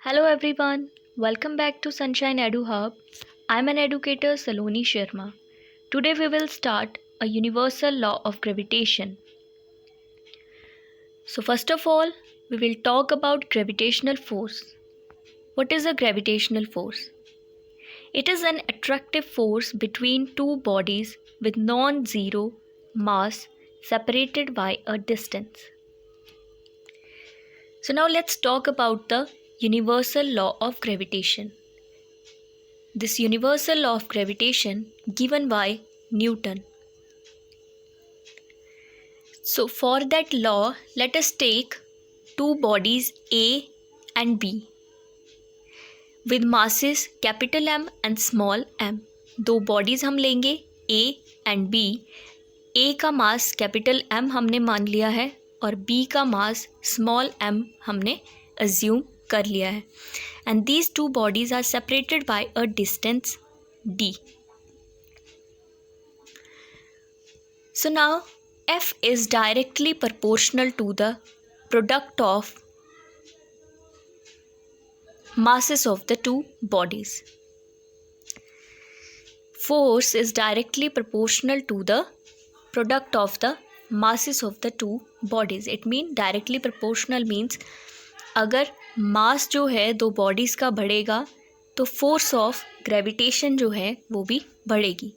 Hello everyone, welcome back to Sunshine Edu Hub. I'm an educator Saloni Sharma. Today we will start a universal law of gravitation. So first of all, we will talk about gravitational force. What is a gravitational force? It is an attractive force between two bodies with non-zero mass separated by a distance. So now let's talk about the universal law of gravitation. This universal law of gravitation given by Newton. So for that law, let us take two bodies A and B with masses capital M and small m. दो bodies हम लेंगे A and B. A का mass capital M हमने मान लिया है और B का मास स्मॉल m हमने assume कर लिया है. And these two bodies are separated by a distance d. So now F is directly proportional to the product of masses of the two bodies. Force is directly proportional to the product of the masses of the two bodies. It means directly proportional means अगर मास जो है दो bodies का बढ़ेगा तो force of gravitation जो है वो भी बढ़ेगी.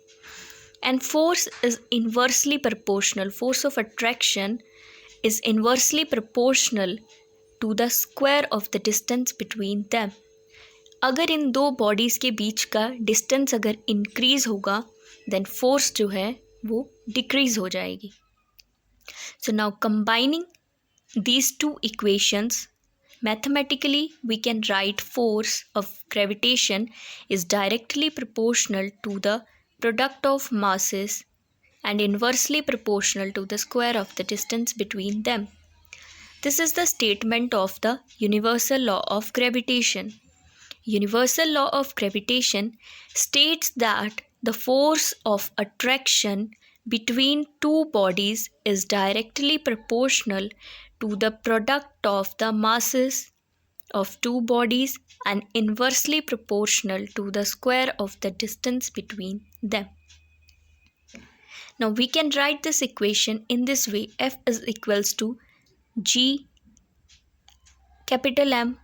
And force is inversely proportional. Force of attraction is inversely proportional to the square of the distance between them. अगर इन दो बॉडीज़ के बीच का डिस्टेंस अगर इंक्रीज़ होगा देन फोर्स जो है वो डिक्रीज़ हो जाएगी. So now combining these two equations, mathematically we can write force of gravitation is directly proportional to the product of masses and inversely proportional to the square of the distance between them. This is the statement of the universal law of gravitation. Universal law of gravitation states that the force of attraction between two bodies is directly proportional to the product of the masses of two bodies and inversely proportional to the square of the distance between them. Now we can write this equation in this way. F is equals to G capital M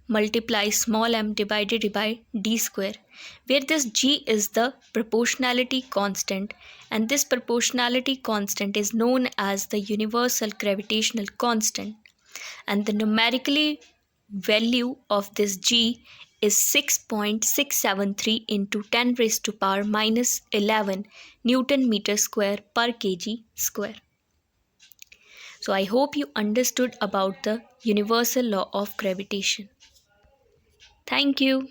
multiply small m divided by d square, where this G is the proportionality constant and this proportionality constant is known as the universal gravitational constant, and the numerical value of this G is 6.673 into 10 raised to power minus 11 Newton meter square per kg square. So I hope you understood about the universal law of gravitation. Thank you.